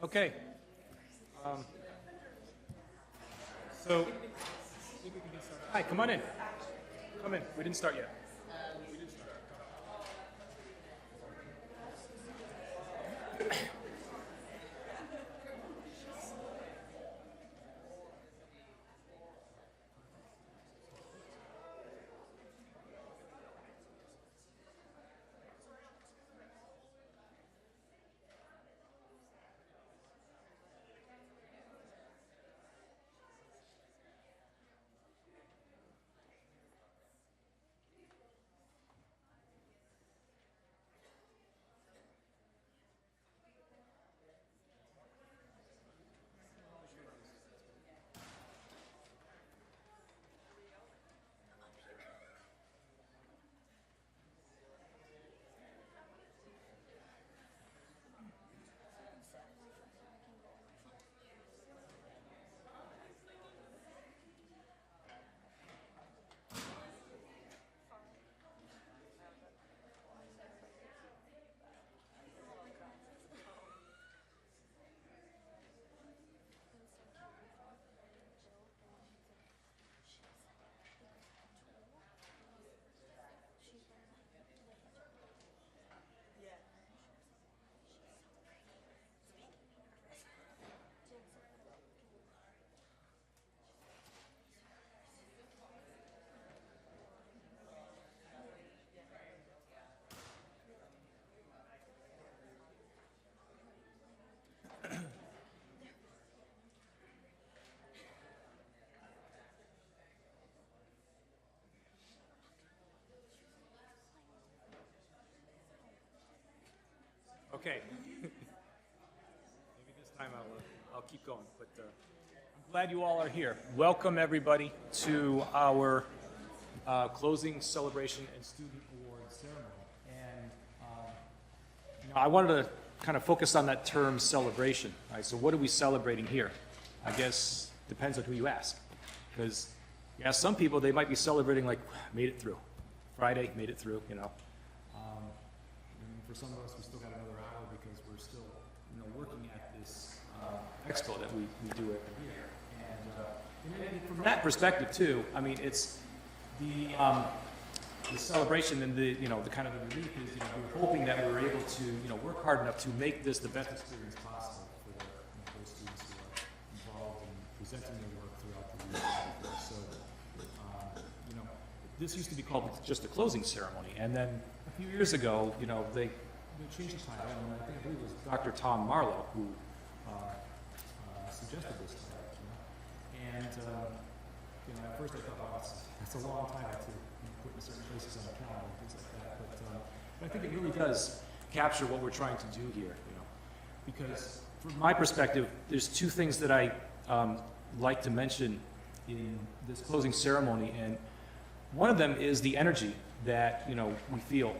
Okay. So, I think we can get started. Hi, come on in. Come in. We didn't start yet. Okay. Maybe this time I'll keep going, but I'm glad you all are here. Welcome everybody to our closing celebration and student award ceremony. And I wanted to kind of focus on that term celebration. Right? So what are we celebrating here? I guess depends on who you ask. Because you ask some people, they might be celebrating like, made it through. Friday, made it through, you know. And for some of us, we still got another hour because we're still, working at this expo that we do every year. And from that perspective too, I mean, it's the celebration and the kind of the relief is, we're hoping that we're able to, work hard enough to make this the best experience possible for those students who are involved in presenting their work throughout the year. So, this used to be called just a closing ceremony, and then a few years ago, they changed the title, and I believe it was Dr. Tom Marlowe who suggested this title. And at first I thought, wow, that's a long time to put in certain places on the calendar and things like that. But I think it really does capture what we're trying to do here. Because from my perspective, there's two things that I like to mention in this closing ceremony, and one of them is the energy that we feel.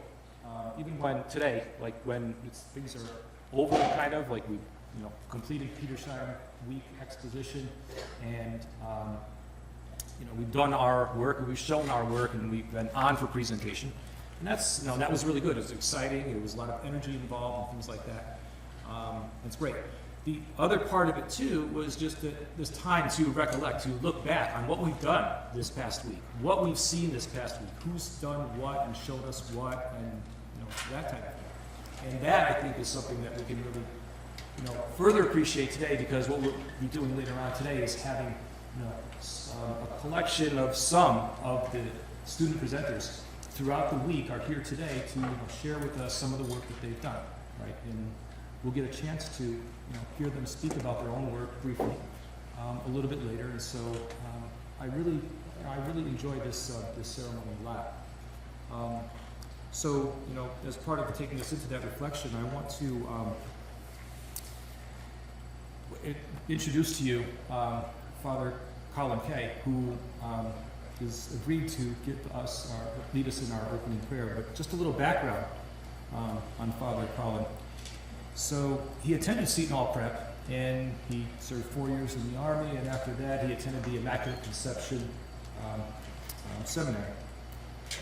Even when today, like when things are over, kind of like we, completed Petersheim week exposition, and we've done our work, we've shown our work, and we've been on for presentation, and that's that was really good. It was exciting. It was a lot of energy involved and things like that. It's great. The other part of it too was just this time to recollect, to look back on what we've done this past week, what we've seen this past week, who's done what and showed us what, and that type of thing. And that, I think, is something that we can really, further appreciate today, because what we'll be doing later on today is having, a collection of some of the student presenters throughout the week are here today to share with us some of the work that they've done, right? And we'll get a chance to, hear them speak about their own work briefly a little bit later. And so I really enjoy this ceremony a lot. So, as part of taking us into that reflection, I want to introduce to you Father Colin Kay, who has agreed to lead us in our opening prayer. But just a little background on Father Colin. So he attended Seton Hall Prep, and he served 4 years in the Army, and after that he attended the Immaculate Conception Seminary,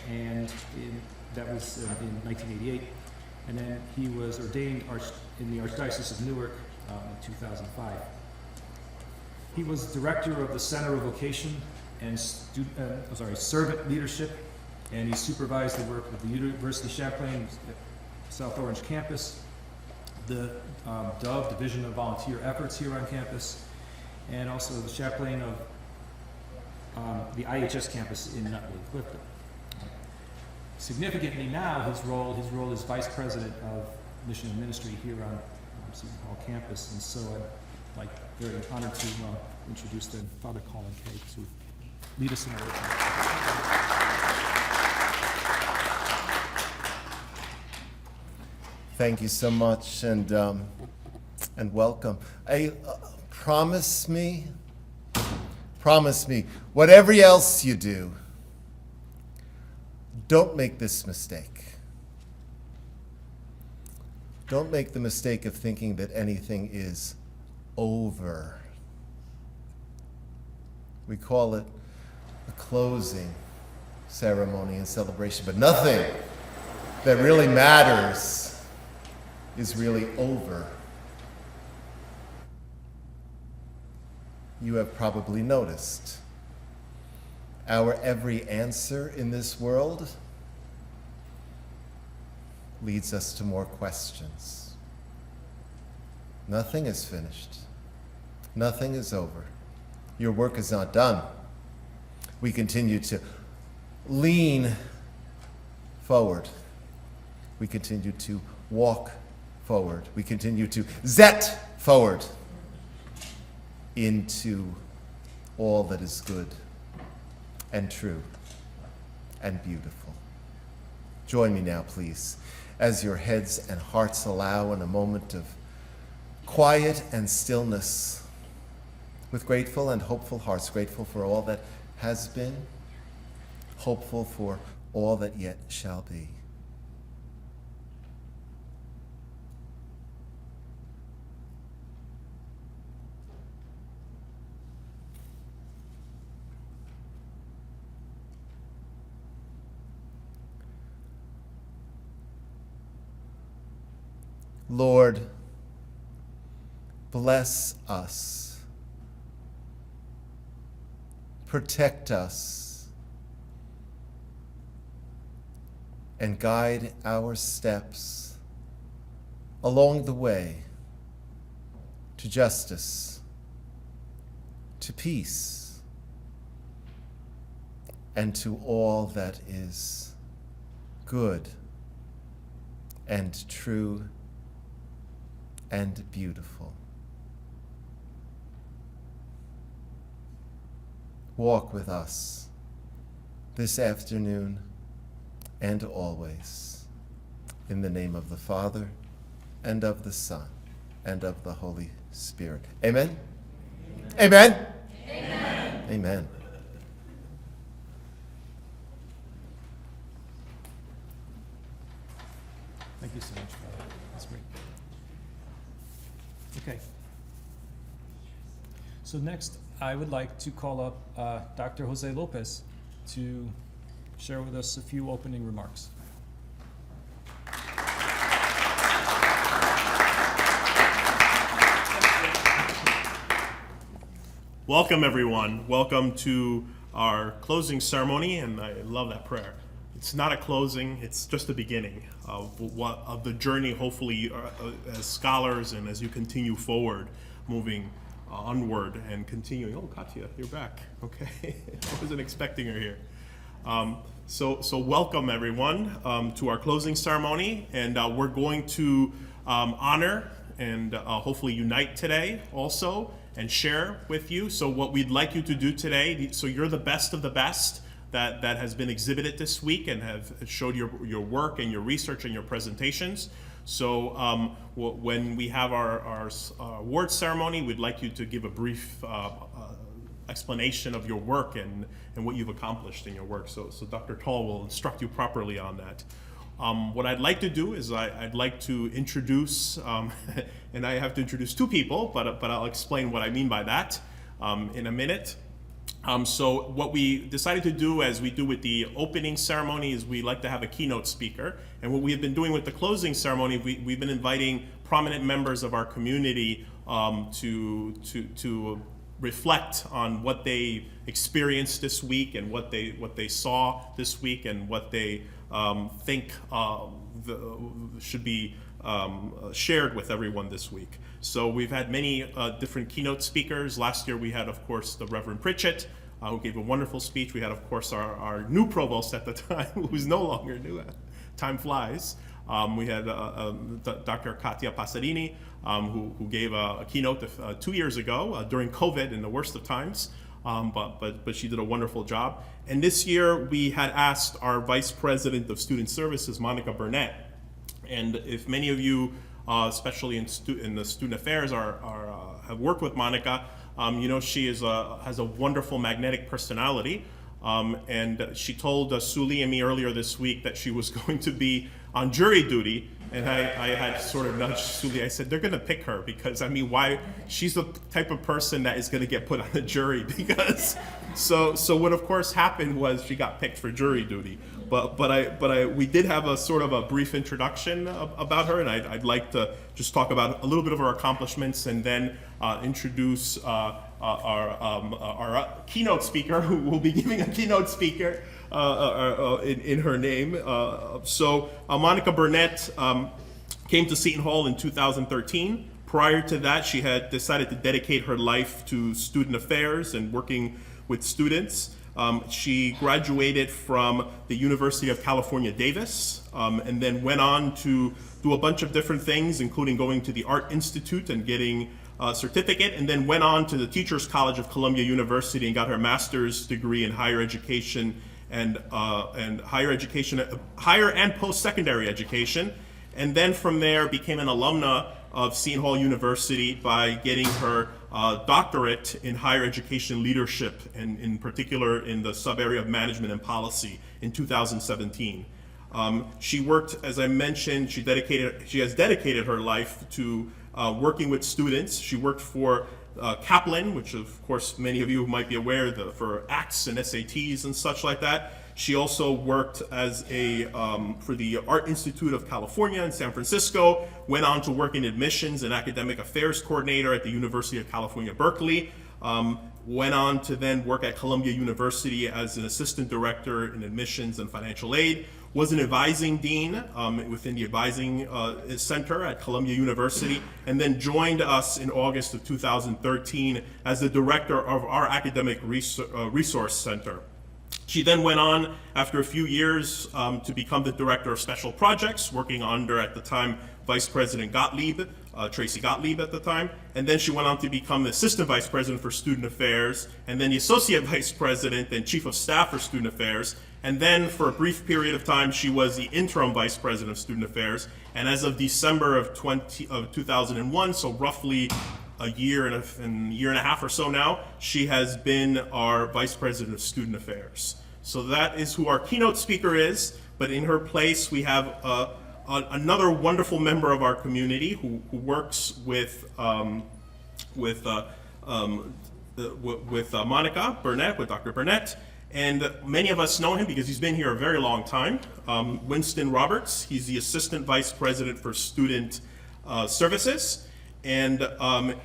and that was in 1988. And then he was ordained in the Archdiocese of Newark in 2005. He was director of the Center of Vocation and Servant Leadership, and he supervised the work of the University of Champlain South Orange campus, the DOVE, Division of Volunteer Efforts here on campus, and also the Champlain of the IHS campus in Nutley, Clifton. Significantly now, his role is Vice President of Mission and Ministry here on Seton Hall campus, and so I'd like, very honored to introduce Father Colin Kay to lead us in our opening. Thank you so much, and welcome. Promise me, whatever else you do, don't make this mistake. Don't make the mistake of thinking that anything is over. We call it a closing ceremony and celebration, but nothing that really matters is really over. You have probably noticed our every answer in this world leads us to more questions. Nothing is finished. Nothing is over. Your work is not done. We continue to lean forward. We continue to walk forward. We continue to zet forward into all that is good and true and beautiful. Join me now, please, as your heads and hearts allow in a moment of quiet and stillness, with grateful and hopeful hearts, grateful for all that has been, hopeful for all that yet shall be. Lord, bless us, protect us, and guide our steps along the way to justice, to peace, and to all that is good and true and beautiful. Walk with us this afternoon and always, in the name of the Father, and of the Son, and of the Holy Spirit. Amen? Amen? Amen. Amen. Thank you so much, Father. That's great. Okay. So next, I would like to call up Dr. Jose Lopez to share with us a few opening remarks. Welcome, everyone. Welcome to our closing ceremony, and I love that prayer. It's not a closing, it's just the beginning of the journey, hopefully, as scholars and as you continue forward, moving onward and continuing. Oh, Katya, you're back. Okay. I wasn't expecting her here. So welcome, everyone, to our closing ceremony, and we're going to honor and hopefully unite today also and share with you. So what we'd like you to do today, so you're the best of the best that has been exhibited this week and have showed your work and your research and your presentations. So when we have our award ceremony, we'd like you to give a brief explanation of your work and what you've accomplished in your work. So Dr. Tall will instruct you properly on that. What I'd like to do is I'd like to introduce, and I have to introduce two people, but I'll explain what I mean by that in a minute. So what we decided to do, as we do with the opening ceremony, is we like to have a keynote speaker. And what we have been doing with the closing ceremony, we've been inviting prominent members of our community to reflect on what they experienced this week and what they saw this week and what they think should be shared with everyone this week. So we've had many different keynote speakers. Last year we had, of course, the Reverend Pritchett, who gave a wonderful speech. We had, of course, our new provost at the time, who's no longer new. Time flies. We had Dr. Katia Pasarini, who gave a keynote 2 years ago during COVID in the worst of times, but she did a wonderful job. And this year we had asked our Vice President of Student Services, Monica Burnette, and if many of you, especially in the student affairs, have worked with Monica, you know she has a wonderful magnetic personality. And she told Suli and me earlier this week that she was going to be on jury duty, and I had sort of nudged Suli. I said, they're going to pick her because, I mean, why? She's the type of person that is going to get put on the jury because, so what of course happened was she got picked for jury duty. We did have a sort of a brief introduction about her, and I'd like to just talk about a little bit of her accomplishments and then introduce our keynote speaker, who will be giving a keynote speaker in her name. Monica Burnette came to Seton Hall in 2013. Prior to that, she had decided to dedicate her life to student affairs and working with students. She graduated from the University of California, Davis, and then went on to do a bunch of different things, including going to the Art Institute and getting a certificate, and then went on to the Teachers College of Columbia University and got her master's degree in higher education and higher and post-secondary education. And then from there became an alumna of Seton Hall University by getting her doctorate in higher education leadership, and in particular in the sub-area of management and policy in 2017. She worked, as I mentioned, she has dedicated her life to working with students. She worked for Kaplan, which of course many of you might be aware for ACTS and SATs and such like that. She also worked as for the Art Institute of California in San Francisco, went on to work in admissions and academic affairs coordinator at the University of California, Berkeley, went on to then work at Columbia University as an assistant director in admissions and financial aid, was an advising dean within the advising center at Columbia University, and then joined us in August of 2013 as the director of our academic resource center. She then went on, after a few years, to become the director of special projects, working under, at the time, Vice President Gottlieb, Tracy Gottlieb at the time. And then she went on to become the assistant vice president for student affairs, and then the associate vice president and chief of staff for student affairs. And then for a brief period of time, she was the interim vice president of student affairs. And as of December of 2001, so roughly a year and a half or so now, she has been our vice president of student affairs. So that is who our keynote speaker is. But in her place, we have another wonderful member of our community who works with Monica Burnette, with Dr. Burnette. And many of us know him because he's been here a very long time. Winston Roberts, he's the Assistant Vice President for Student Services. And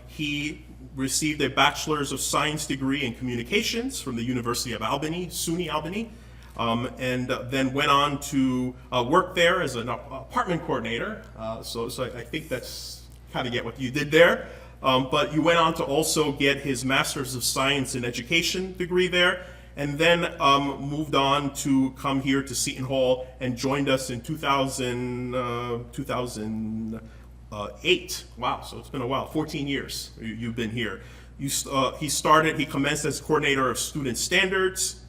he received a Bachelor's of Science degree in Communications from the University of Albany, SUNY Albany, and then went on to work there as an apartment coordinator. So I think that's kind of get what you did there. But you went on to also get his Master's of Science in Education degree there, and then moved on to come here to Seton Hall and joined us in 2008. Wow, so it's been a while, 14 years you've been here. He commenced as coordinator of student standards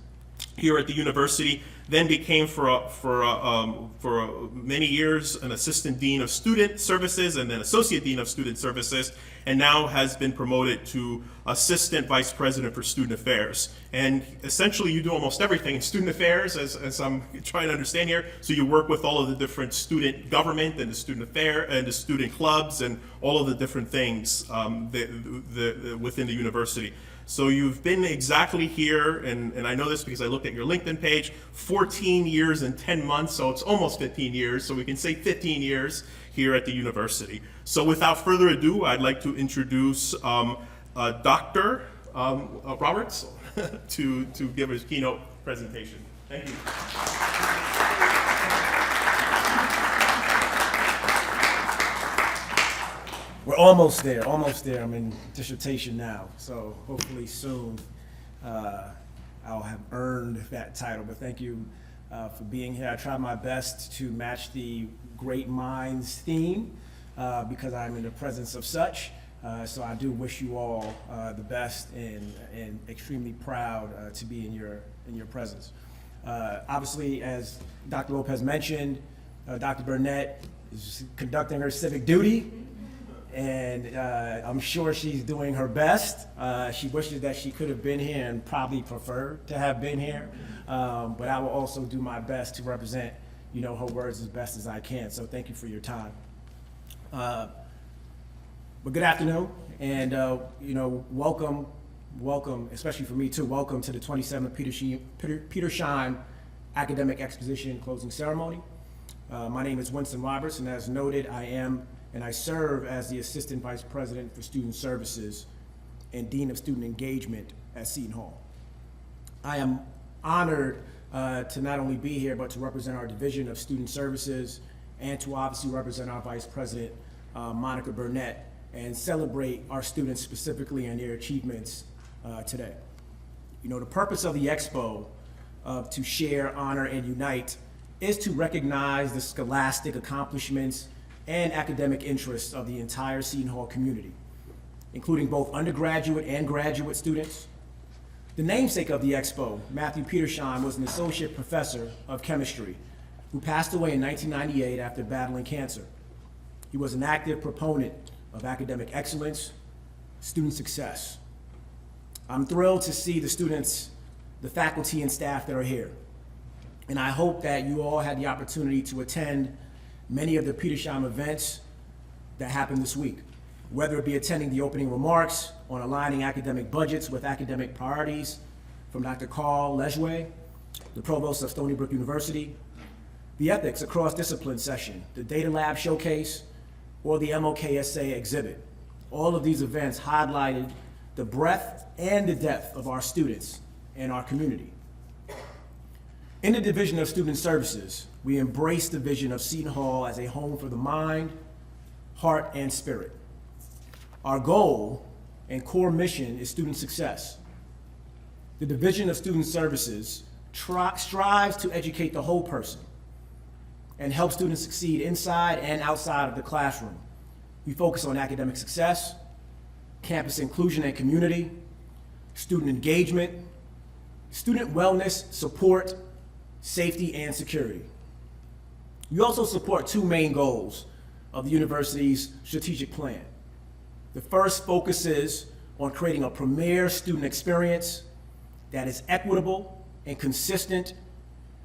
here at the university, then became for many years an assistant dean of student services and then associate dean of student services, and now has been promoted to assistant vice president for student affairs. And essentially you do almost everything in student affairs, as I'm trying to understand here. So you work with all of the different student government and the student affair and the student clubs and all of the different things within the university. So you've been exactly here, and I know this because I looked at your LinkedIn page, 14 years and 10 months, so it's almost 15 years, so we can say 15 years here at the university. So without further ado, I'd like to introduce Dr. Roberts to give his keynote presentation. Thank you. We're almost there, almost there. I'm in dissertation now, so hopefully soon I'll have earned that title. But thank you for being here. I tried my best to match the Great Minds theme because I'm in the presence of such. So I do wish you all the best and extremely proud to be in your presence. Obviously, as Dr. Lopez mentioned, Dr. Burnette is conducting her civic duty. And I'm sure she's doing her best. She wishes that she could have been here and probably preferred to have been here. But I will also do my best to represent, her words as best as I can. So thank you for your time. But good afternoon, and welcome, especially for me too. Welcome to the 27th Petersheim Academic Exposition closing ceremony. My name is Winston Roberts, and as noted, I serve as the Assistant Vice President for Student Services and Dean of Student Engagement at Seton Hall. I am honored to not only be here, but to represent our Division of Student Services and to obviously represent our Vice President, Monica Burnette, and celebrate our students specifically and their achievements today. The purpose of the Expo, to share, honor, and unite, is to recognize the scholastic accomplishments and academic interests of the entire Seton Hall community, including both undergraduate and graduate students. The namesake of the Expo, Matthew Petersheim, was an associate professor of chemistry who passed away in 1998 after battling cancer. He was an active proponent of academic excellence, student success. I'm thrilled to see the students, the faculty and staff that are here. And I hope that you all had the opportunity to attend many of the Petersheim events that happened this week, whether it be attending the opening remarks on aligning academic budgets with academic priorities from Dr. Carl Lejwe, the provost of Stony Brook University, the Ethics Across Discipline session, the Data Lab showcase, or the MOKSA exhibit. All of these events highlighted the breadth and the depth of our students and our community. In the Division of Student Services, we embrace the vision of Seton Hall as a home for the mind, heart, and spirit. Our goal and core mission is student success. The Division of Student Services strives to educate the whole person and help students succeed inside and outside of the classroom. We focus on academic success, campus inclusion and community, student engagement, student wellness, support, safety, and security. We also support two main goals of the university's strategic plan. The first focuses on creating a premier student experience that is equitable and consistent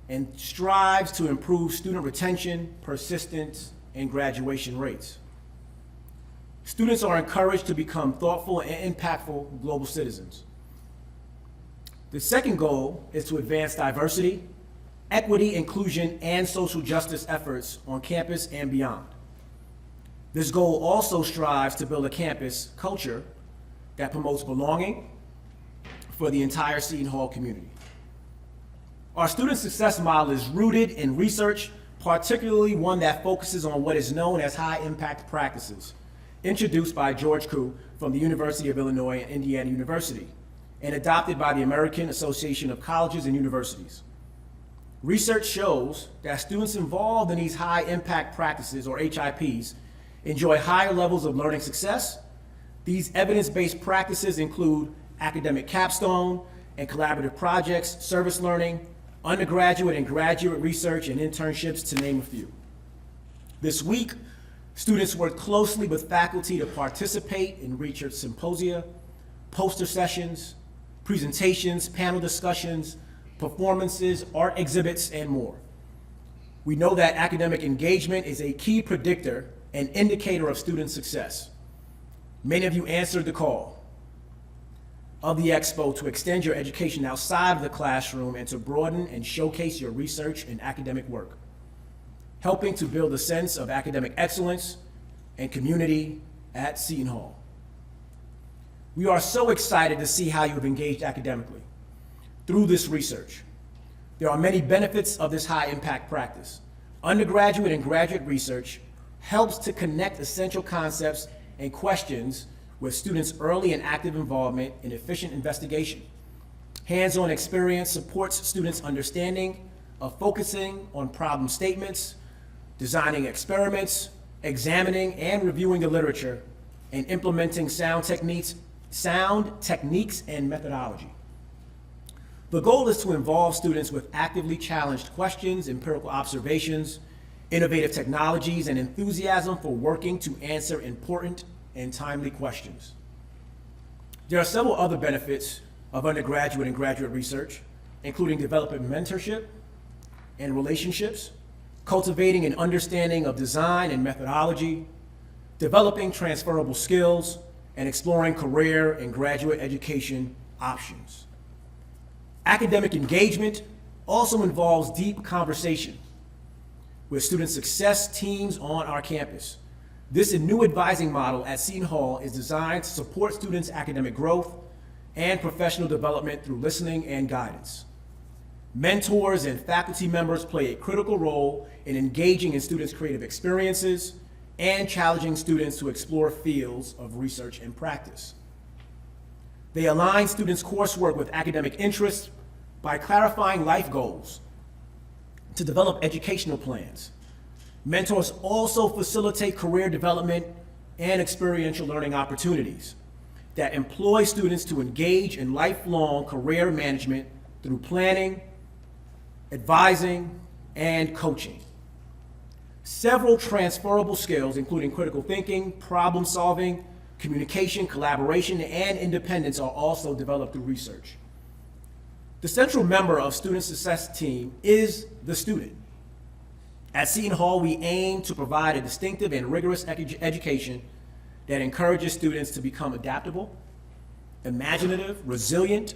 and strives to improve student retention, persistence, and graduation rates. Students are encouraged to become thoughtful and impactful global citizens. The second goal is to advance diversity, equity, inclusion, and social justice efforts on campus and beyond. This goal also strives to build a campus culture that promotes belonging for the entire Seton Hall community. Our student success model is rooted in research, particularly one that focuses on what is known as high-impact practices, introduced by George Koo from the University of Illinois and Indiana University, and adopted by the American Association of Colleges and Universities. Research shows that students involved in these high-impact practices, or HIPs, enjoy higher levels of learning success. These evidence-based practices include academic capstone and collaborative projects, service learning, undergraduate and graduate research, and internships, to name a few. This week, students worked closely with faculty to participate in research symposia, poster sessions, presentations, panel discussions, performances, art exhibits, and more. We know that academic engagement is a key predictor and indicator of student success. Many of you answered the call. of the Expo to extend your education outside of the classroom and to broaden and showcase your research and academic work, helping to build a sense of academic excellence and community at Seton Hall. We are so excited to see how you have engaged academically through this research. There are many benefits of this high-impact practice. Undergraduate and graduate research helps to connect essential concepts and questions with students' early and active involvement in efficient investigation. Hands-on experience supports students' understanding of focusing on problem statements, designing experiments, examining and reviewing the literature, and implementing sound techniques and methodology. The goal is to involve students with actively challenged questions, empirical observations, innovative technologies, and enthusiasm for working to answer important and timely questions. There are several other benefits of undergraduate and graduate research, including developing mentorship and relationships, cultivating an understanding of design and methodology, developing transferable skills, and exploring career and graduate education options. Academic engagement also involves deep conversation with student success teams on our campus. This new advising model at Seton Hall is designed to support students' academic growth and professional development through listening and guidance. Mentors and faculty members play a critical role in engaging in students' creative experiences and challenging students to explore fields of research and practice. They align students' coursework with academic interests by clarifying life goals to develop educational plans. Mentors also facilitate career development and experiential learning opportunities that employ students to engage in lifelong career management through planning, advising, and coaching. Several transferable skills, including critical thinking, problem solving, communication, collaboration, and independence, are also developed through research. The central member of student success team is the student. At Seton Hall, we aim to provide a distinctive and rigorous education that encourages students to become adaptable, imaginative, resilient,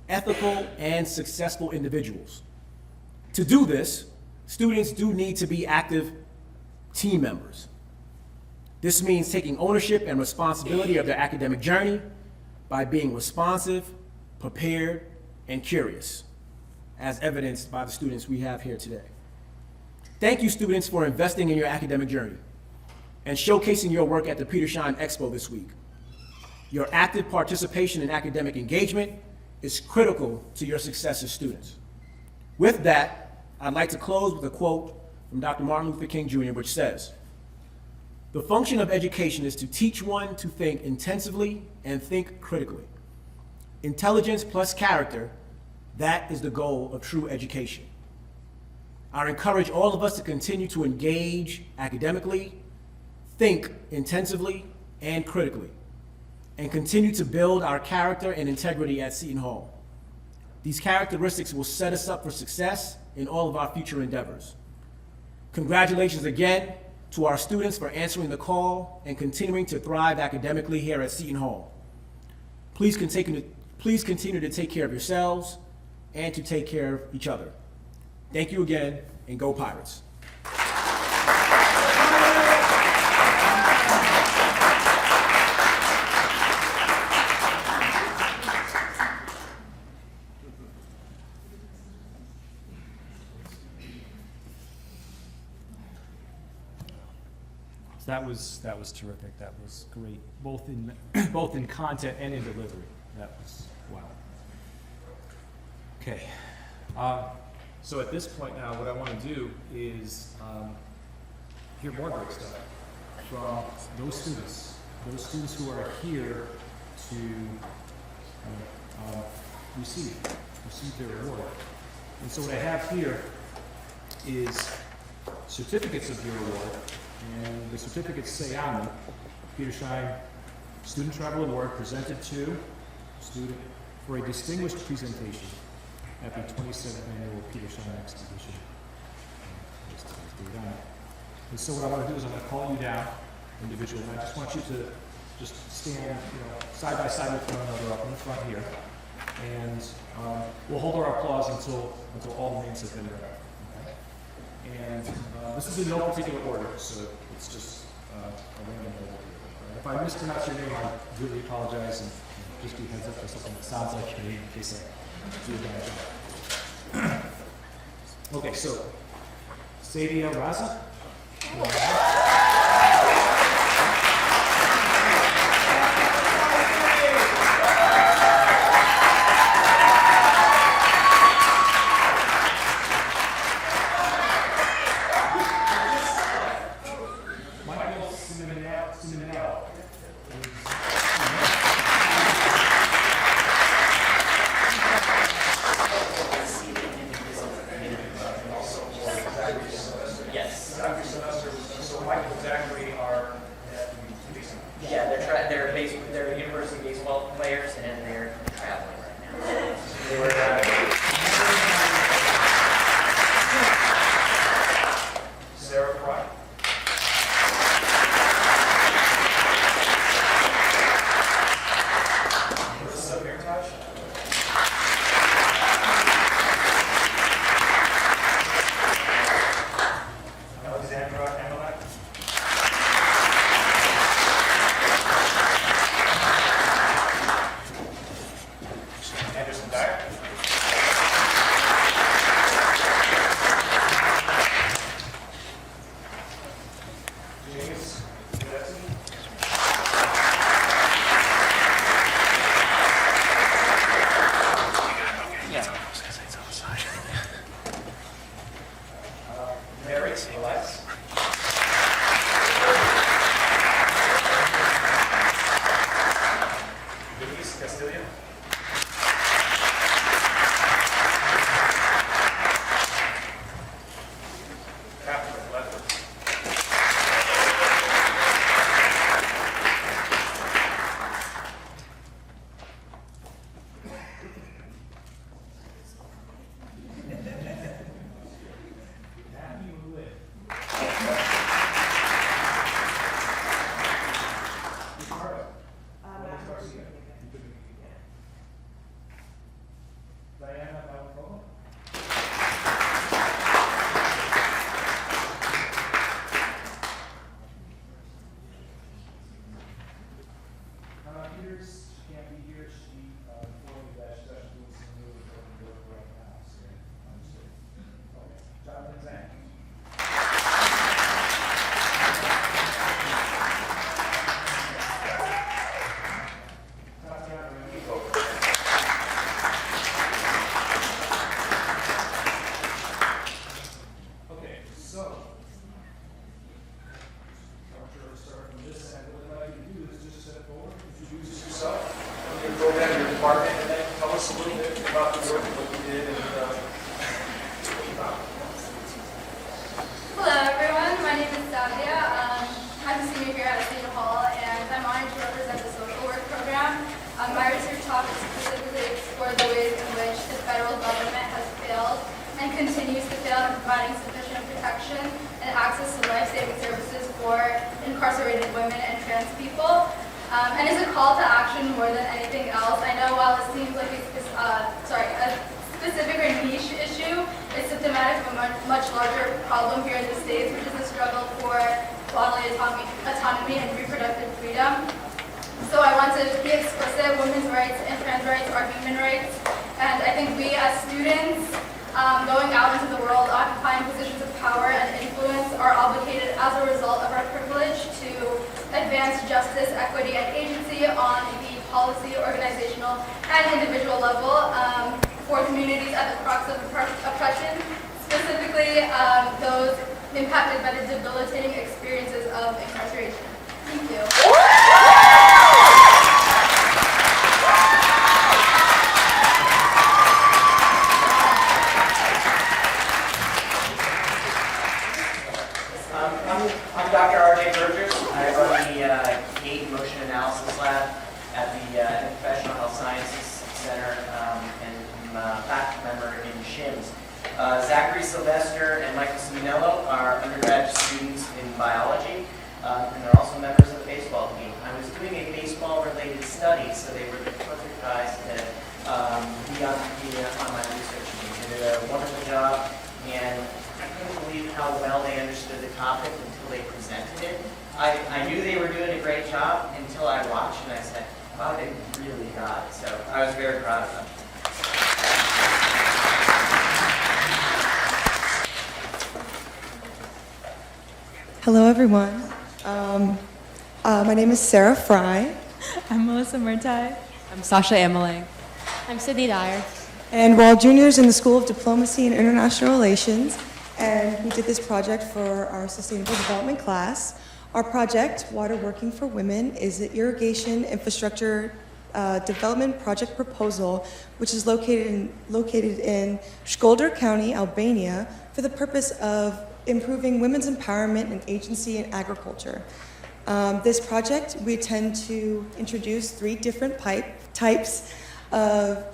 ethical, and successful individuals. To do this, students do need to be active team members. This means taking ownership and responsibility of their academic journey by being responsive, prepared, and curious, as evidenced by the students we have here today. Thank you, students, for investing in your academic journey and showcasing your work at the Petersheim Expo this week. Your active participation in academic engagement is critical to your success as students. With that, I'd like to close with a quote from Dr. Martin Luther King Jr., which says, "The function of education is to teach one to think intensively and think critically. Intelligence plus character, that is the goal of true education." I encourage all of us to continue to engage academically, think intensively and critically, and continue to build our character and integrity at Seton Hall. These characteristics will set us up for success in all of our future endeavors. Congratulations again to our students for answering the call and continuing to thrive academically here at Seton Hall. Please continue to take care of yourselves and to take care of each other. Thank you again, and go Pirates. That was terrific. That was great, both in content and in delivery. That was wow. Okay, so at this point now, what I want to do is hear more great stuff from those students who are here to receive their award. And so what I have here is certificates of your award. And the certificates say on them, Petersheim Student Travel Award presented to student for a distinguished presentation at the 27th Annual Petersheim Exposition. And so what I want to do is I'm going to call you down individually, and I just want you to just stand, side by side with one another up in the front here. And we'll hold our applause until all the names have been read. Okay? And this is in no particular order, so it's just a random order. If I mispronounce your name, I really apologize, and just do heads up for something that sounds like your name in case I do a bad job. Okay, so Sadia Raza. They're university baseball players, and they're traveling right now. They were, Sarah Fry. Melissa Mirtage. Alexandra Amalek. Anderson Dyer. James Gillespie. Mary Alex. Luis Castillo. Catherine Ledford. Matthew Lewis. Ricardo. Diana Malcoma. Peters, she can't be here. She informed me that she's actually doing some really important work right now. So, understood. Okay. Jonathan Zhang. Tatiana Reniko. Okay, so I'm sure we'll start from this end. What I'd like you to do is just step forward, introduce yourself, your program, your department, and then tell us a little bit about the work, what you did, and what you found. Hello everyone, my name is Savia. I'm a senior here at Seton Hall, and I'm honored to represent the social work program. My research topic specifically explored the ways in which the federal government has failed and continues to fail in providing sufficient protection and access to life-saving services for incarcerated women and trans people. And as a call to action more than anything else, I know while it seems like a specific or niche issue, it's symptomatic of a much larger problem here in the States, which is the struggle for bodily autonomy and reproductive freedom. So I want to be explicit, women's rights and trans rights are human rights, and I think we as students going out into the world, occupying positions of power and influence, are obligated as a result of our privilege to advance justice, equity, and agency on the policy, organizational, and individual level for communities at the crux of oppression, specifically those impacted by the debilitating experiences of incarceration. Thank you. I'm Dr. R.J. Burgers. I run the Gait Motion Analysis Lab at the Professional Health Sciences Center, and I'm a faculty member in SHIMS. Zachary Sylvester and Michael Simonello are undergraduate students in biology, and they're also members of the baseball team. I'm I was doing a baseball-related study, so they were the perfect guys to be on my research team. They did a wonderful job, and I couldn't believe how well they understood the topic until they presented it. I knew they were doing a great job until I watched, and I said, wow, they really got it. So I was very proud of them. Hello, everyone. My name is Sarah Fry, I'm Melissa Murtai. I'm Sasha Ameling. I'm Sydney Dyer. and we're all juniors in the School of Diplomacy and International Relations, and we did this project for our Sustainable Development class. Our project, Water Working for Women, is an irrigation infrastructure development project proposal, which is located in Škoder County, Albania, for the purpose of improving women's empowerment and agency in agriculture. This project, we intend to introduce 3 different types of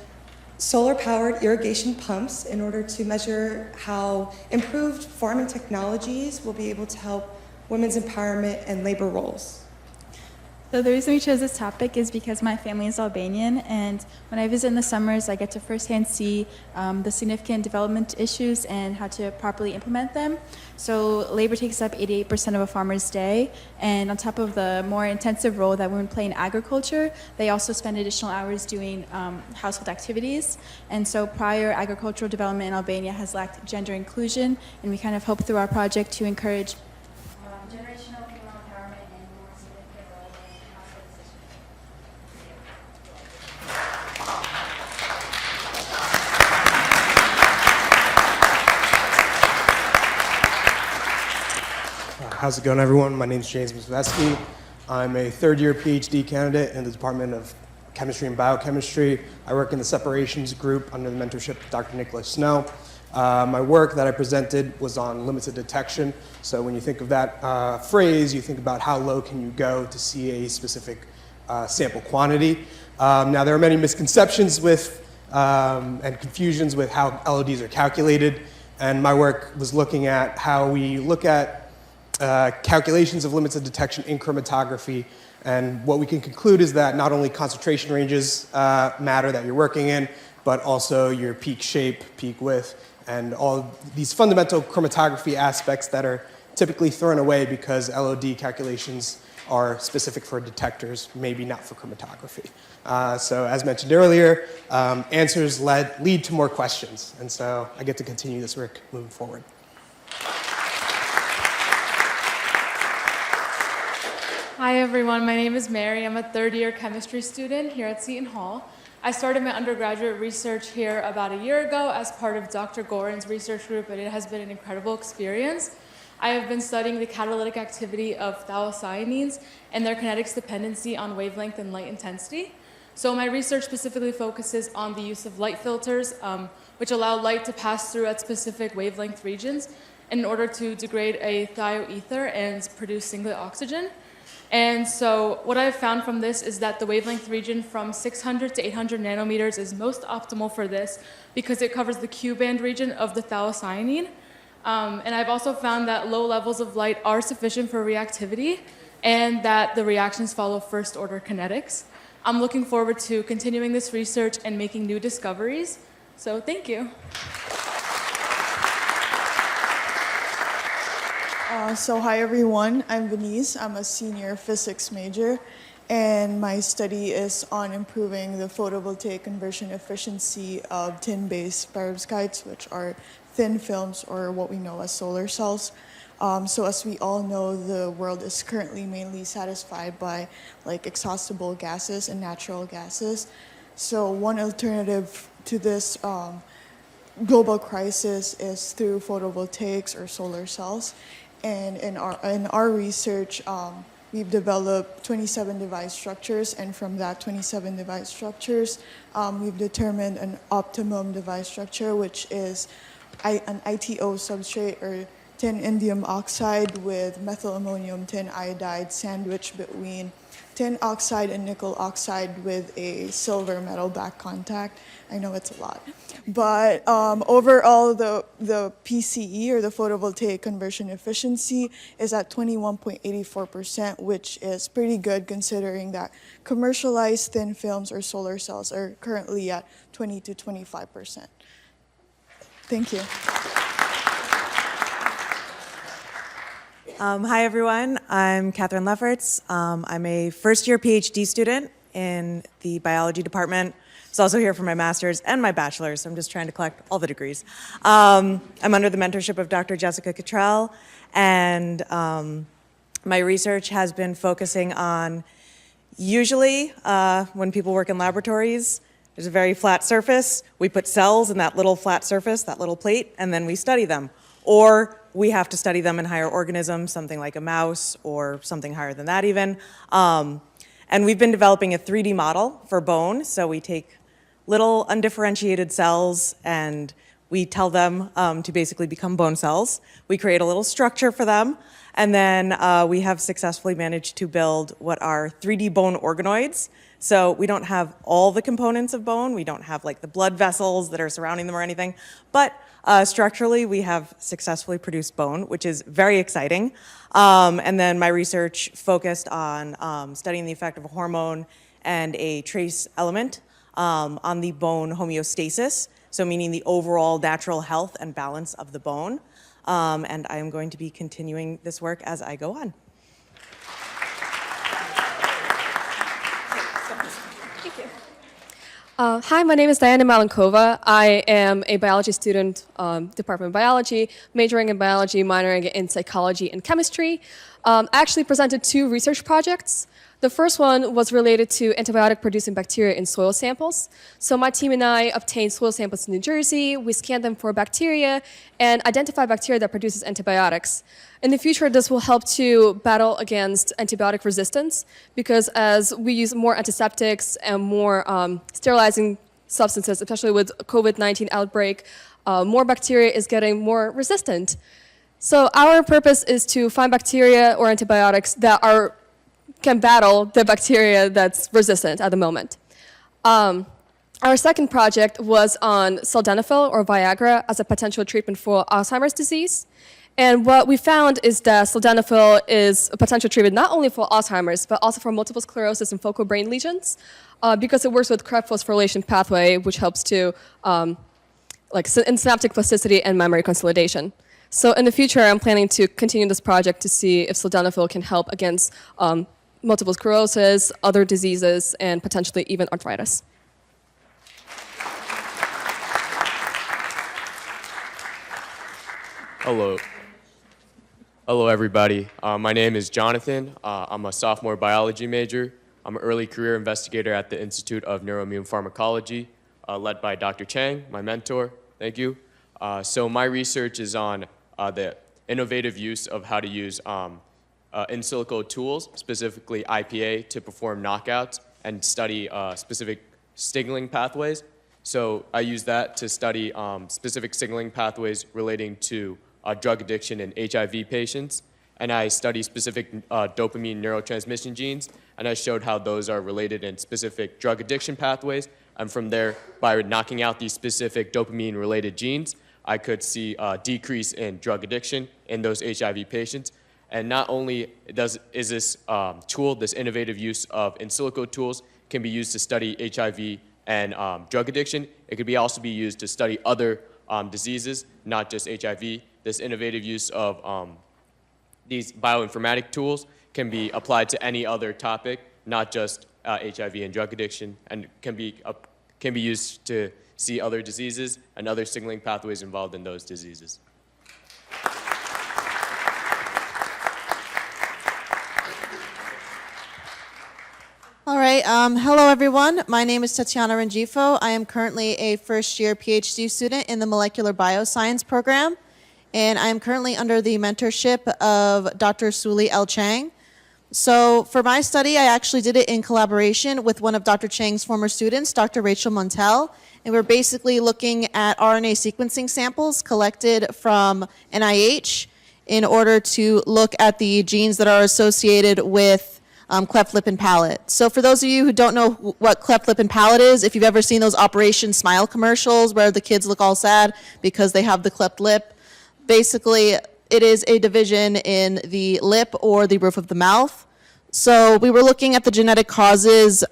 solar-powered irrigation pumps in order to measure how improved farming technologies will be able to help women's empowerment and labor roles. So the reason we chose this topic is because my family is Albanian, and when I visit in the summers, I get to firsthand see the significant development issues and how to properly implement them. So labor takes up 88% of a farmer's day, and on top of the more intensive role that women play in agriculture, they also spend additional hours doing household activities. And so prior agricultural development in Albania has lacked gender inclusion, and we kind of hope through our project to encourage generational female empowerment and more significant role in household decisions. How's it going, everyone? My name is James Mizveski. I'm a third-year Ph.D. candidate in the Department of Chemistry and Biochemistry. I work in the separations group under the mentorship of Dr. Nicholas Snow. My work that I presented was on limited detection. So when you think of that phrase, you think about how low can you go to see a specific sample quantity. Now, there are many misconceptions with and confusions with how LODs are calculated. And my work was looking at how we look at calculations of limits of detection in chromatography, and what we can conclude is that not only concentration ranges matter that you're working in, but also your peak shape, peak width, and all these fundamental chromatography aspects that are typically thrown away because LOD calculations are specific for detectors, maybe not for chromatography. So as mentioned earlier, answers lead to more questions, and so I get to continue this work moving forward. Hi everyone, my name is Mary. I'm a third-year chemistry student here at Seton Hall. I started my undergraduate research here about a year ago as part of Dr. Gorin's research group, and it has been an incredible experience. I have been studying the catalytic activity of thiocyanines and their kinetics dependency on wavelength and light intensity. So my research specifically focuses on the use of light filters, which allow light to pass through at specific wavelength regions in order to degrade a thioether and produce singlet oxygen. And so what I've found from this is that the wavelength region from 600 to 800 nanometers is most optimal for this because it covers the Q-band region of the thiocyanine. And I've also found that low levels of light are sufficient for reactivity and that the reactions follow first-order kinetics. I'm looking forward to continuing this research and making new discoveries. So thank you. So hi everyone, I'm Venice. I'm a senior physics major, and my study is on improving the photovoltaic conversion efficiency of tin-based perovskites, which are thin films, or what we know as solar cells. So as we all know, the world is currently mainly satisfied by exhaustible gases and natural gases. So one alternative to this global crisis is through photovoltaics or solar cells. And in our research, we've developed 27 device structures, and from that 27 device structures, we've determined an optimum device structure, which is an ITO substrate, or tin indium oxide with methyl ammonium tin iodide sandwiched between tin oxide and nickel oxide with a silver metal back contact. I know it's a lot. But overall, the PCE, or the photovoltaic conversion efficiency, is at 21.84%, which is pretty good considering that commercialized thin films or solar cells are currently at 20 to 25%. Thank you. Hi, everyone. I'm Catherine Lefferts. I'm a first-year PhD student in the biology department. I was also here for my master's and my bachelor's, so I'm just trying to collect all the degrees. I'm under the mentorship of Dr. Jessica Cottrell, and my research has been focusing on, usually, when people work in laboratories, there's a very flat surface. We put cells in that little flat surface, that little plate, and then we study them. Or we have to study them in higher organisms, something like a mouse or something higher than that even. And we've been developing a 3D model for bone. So we take little undifferentiated cells and we tell them to basically become bone cells. We create a little structure for them. And then we have successfully managed to build what are 3D bone organoids. So we don't have all the components of bone. We don't have like the blood vessels that are surrounding them or anything. But structurally, we have successfully produced bone, which is very exciting. And then my research focused on studying the effect of a hormone and a trace element on the bone homeostasis, so meaning the overall natural health and balance of the bone. And I am going to be continuing this work as I go on. Hi, my name is Diana Malenkova. I am a biology student, Department of Biology, majoring in biology, minoring in psychology and chemistry. I actually presented 2 research projects. The first one was related to antibiotic-producing bacteria in soil samples. So my team and I obtained soil samples in New Jersey. We scanned them for bacteria and identified bacteria that produces antibiotics. In the future, this will help to battle against antibiotic resistance because as we use more antiseptics and more sterilizing substances, especially with COVID-19 outbreak, more bacteria is getting more resistant. So our purpose is to find bacteria or antibiotics that can battle the bacteria that's resistant at the moment. Our second project was on sildenafil or Viagra as a potential treatment for Alzheimer's disease. And what we found is that sildenafil is a potential treatment not only for Alzheimer's, but also for multiple sclerosis and focal brain lesions, because it works with Krebs phosphorylation pathway, which helps to in synaptic plasticity and memory consolidation. So in the future, I'm planning to continue this project to see if sildenafil can help against multiple sclerosis, other diseases, and potentially even arthritis. Hello. Hello, everybody. My name is Jonathan. I'm a sophomore biology major. I'm an early career investigator at the Institute of Neuroimmune Pharmacology, led by Dr. Chang, my mentor. Thank you. So my research is on the innovative use of how to use in silico tools, specifically IPA, to perform knockouts and study specific signaling pathways. So I use that to study specific signaling pathways relating to drug addiction in HIV patients. And I study specific dopamine neurotransmission genes, and I showed how those are related in specific drug addiction pathways. And from there, by knocking out these specific dopamine-related genes, I could see a decrease in drug addiction in those HIV patients. And not only is this tool, this innovative use of in silico tools, can be used to study HIV and drug addiction, it could also be used to study other diseases, not just HIV. This innovative use of these bioinformatic tools can be applied to any other topic, not just HIV and drug addiction, and can be used to see other diseases and other signaling pathways involved in those diseases. All right. Hello, everyone. My name is Tatiana Rengifo. I am currently a first-year PhD student in the Molecular Bioscience program, and I am currently under the mentorship of Dr. Suli L. Chang. So for my study, I actually did it in collaboration with one of Dr. Chang's former students, Dr. Rachel Montel, and we're basically looking at RNA sequencing samples collected from NIH in order to look at the genes that are associated with cleft lip and palate. So for those of you who don't know what cleft lip and palate is, if you've ever seen those Operation Smile commercials where the kids look all sad because they have the cleft lip, basically it is a division in the lip or the roof of the mouth. So we were looking at the genetic causes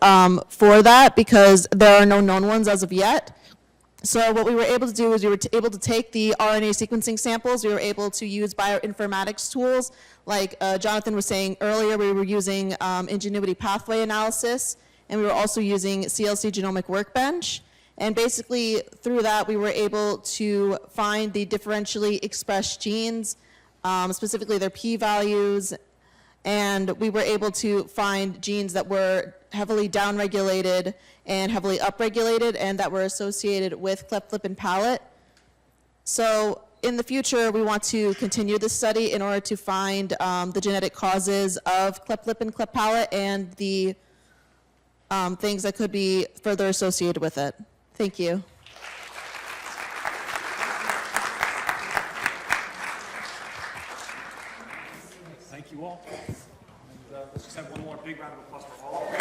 for that because there are no known ones as of yet. So what we were able to do is we were able to take the RNA sequencing samples. We were able to use bioinformatics tools. Like Jonathan was saying earlier, we were using Ingenuity pathway analysis, and we were also using CLC Genomic Workbench. And basically, through that, we were able to find the differentially expressed genes, specifically their p-values, and we were able to find genes that were heavily downregulated and heavily upregulated and that were associated with cleft lip and palate. So in the future, we want to continue this study in order to find the genetic causes of cleft lip and cleft palate and the things that could be further associated with it. Thank you. Thank you all. And let's just have one more big round of applause for all.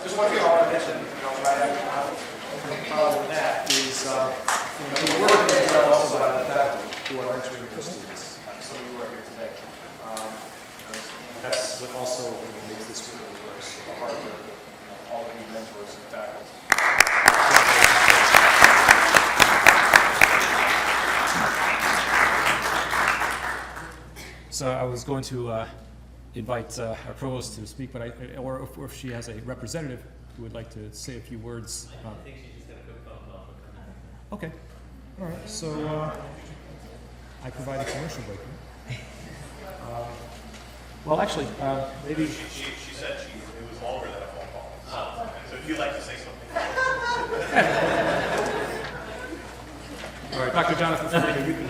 Just one thing I want to mention, follow that is, the work that is done also by the faculty who are entering the students. Some of you are here today. That's what also makes this really work. So hard work of all of you mentors and faculty. So I was going to invite our provost to speak, but or if she has a representative who would like to say a few words. I think she just got a quick phone call. Okay. All right. So I provide a commercial break. Well, actually, maybe... She said it was longer than a phone call. So if you'd like to say something. All right, Dr. Jonathan, you can...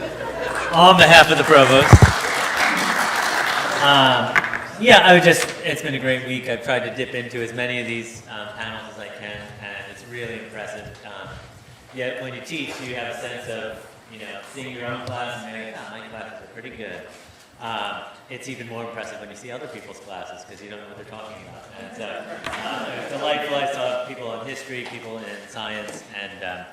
On behalf of the provost. Yeah, it's been a great week. I've tried to dip into as many of these panels as I can, and it's really impressive. Yet when you teach, you have a sense of, seeing your own class and saying, my classes are pretty good. It's even more impressive when you see other people's classes because you don't know what they're talking about. And so it was delightful. I saw people in history, people in science, and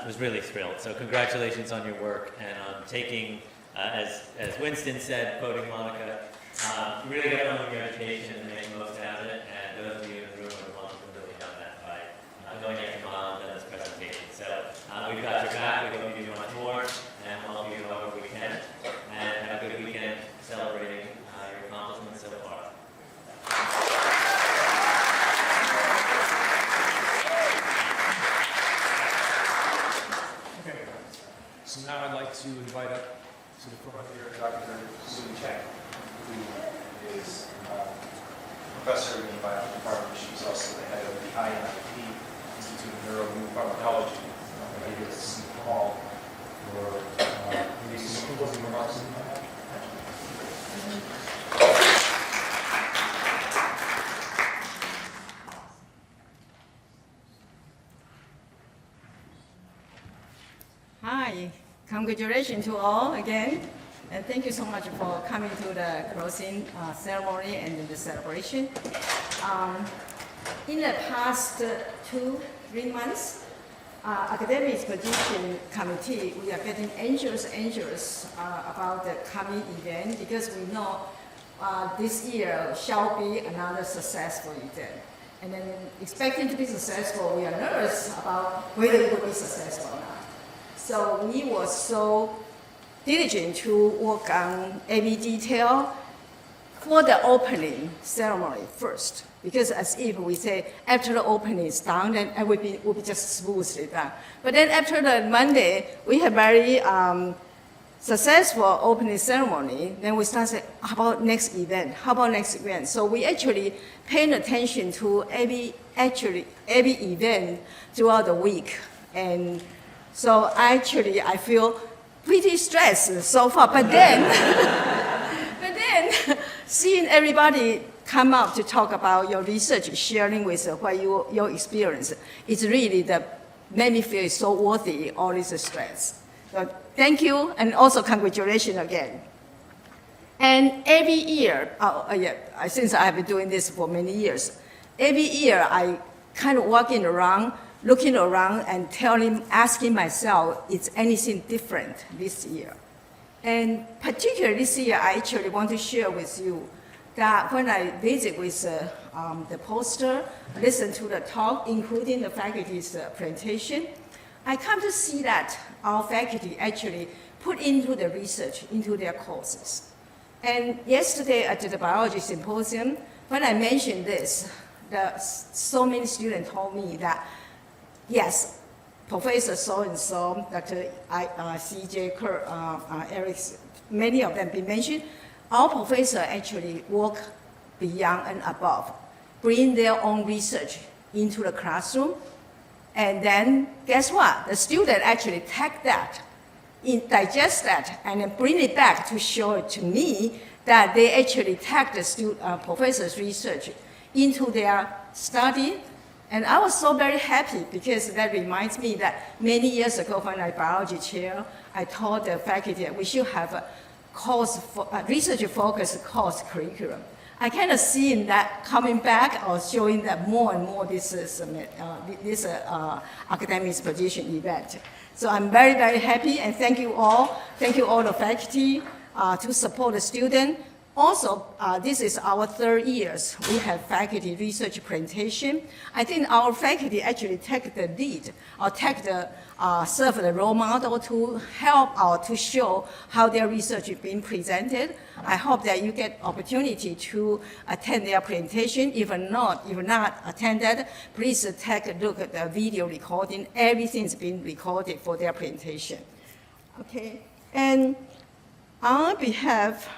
was really thrilled. So congratulations on your work and on taking, as Winston said, quoting Monica, really get on with your education and make the most out of it. And those of you in the room are the ones who have really done that by going extra mile and done this presentation. So we've got your back. We hope you do much more, and we'll help you however we can. And have a good weekend celebrating your accomplishments so far. Okay. So now I'd like to invite up to the front here Dr. Sue Chang, who is professor in the biology department. She's also the head of the INIP, Institute of Neuroimmune Pharmacology, here at Seton Hall, for maybe some closing remarks. Hi, congratulations to all again, and thank you so much for coming to the closing ceremony and the celebration. In the past 2-3 months, Academic Expedition Committee, we are getting anxious about the coming event because we know this year shall be another successful event. And then expecting to be successful, we are nervous about whether it will be successful or not. So we were so diligent to work on every detail for the opening ceremony first. Because as if we say, after the opening is done, then it will be just smoothly done. But then after the Monday, we have very successful opening ceremony. Then we start saying, how about next event? How about next event? So we actually paying attention to every event throughout the week. And so actually, I feel pretty stressed so far. But then, seeing everybody come up to talk about your research, sharing with what your experience. It's really made me feel so worthy, all this stress. So thank you, and also congratulations again. And every year, since I've been doing this for many years, every year I kind of walking around, looking around and asking myself, is anything different this year? And particularly this year, I actually want to share with you that when I visit with the poster, listen to the talk, including the faculty's presentation, I come to see that our faculty actually put into the research, into their courses. And yesterday at the biology symposium, when I mentioned this, so many students told me that, yes, Professor so-and-so, Dr. C.J. Kerr, Eric, many of them been mentioned, our professor actually work beyond and above, bring their own research into the classroom, and then guess what? The student actually take that, digest that, and then bring it back to show it to me that they actually take the professor's research into their study. And I was so very happy because that reminds me that many years ago when I was biology chair, I told the faculty that we should have a research-focused course curriculum. I kind of seeing that coming back or showing that more and more this academic exposition event. So I'm very, very happy, and thank you all. Thank you all the faculty to support the student. Also, this is our 3rd year. We have faculty research presentation. I think our faculty actually take the lead or serve the role model to help to show how their research is being presented. I hope that you get opportunity to attend their presentation. If not attended, please take a look at the video recording. Everything's been recorded for their presentation. Okay, and on behalf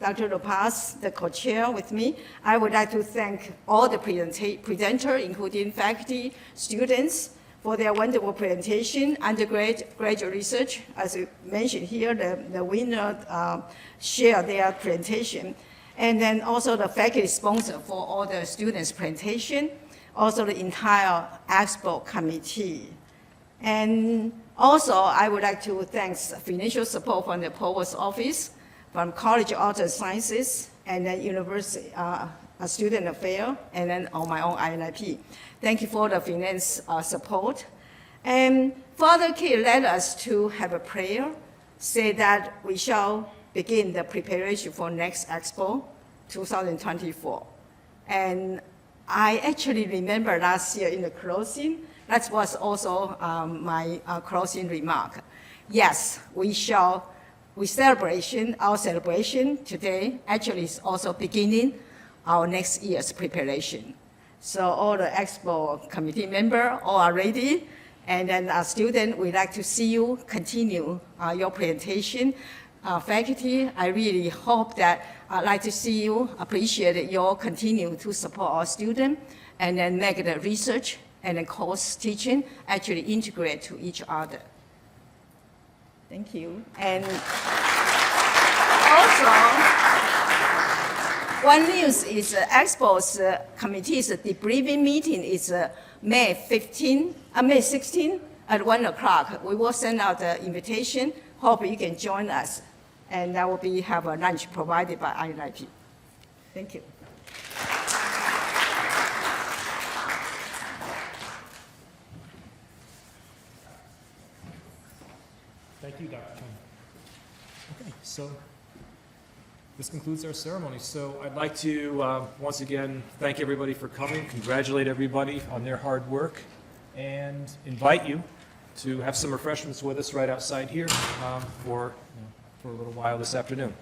Dr. Lopez, the co-chair with me, I would like to thank all the presenters, including faculty, students, for their wonderful presentation, undergraduate, graduate research. As you mentioned here, the winner shared their presentation. And then also the faculty sponsor for all the students' presentation, also the entire Expo committee. And also, I would like to thank financial support from the Provost Office, from College of Arts and Sciences, and then University Student Affairs, and then on my own INIP. Thank you for the finance support. And Father K led us to have a prayer, say that we shall begin the preparation for next Expo 2024. And I actually remember last year in the closing, that was also my closing remark. Yes, our celebration today actually is also beginning our next year's preparation. So all the Expo committee members all are ready, and then our students, we'd like to see you continue your presentation. Faculty, I really hope that I'd like to see you appreciate your continue to support our students, and then make the research and the course teaching actually integrate to each other. Thank you. And also, one news is Expo's committee's debriefing meeting is May 16 at 1 o'clock. We will send out the invitation. Hope you can join us. And that will have a lunch provided by INIP. Thank you. Thank you, Dr. Chen. Okay, so this concludes our ceremony. So I'd like to once again thank everybody for coming, congratulate everybody on their hard work, and invite you to have some refreshments with us right outside here for a little while this afternoon.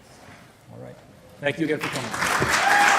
All right. Thank you again for coming.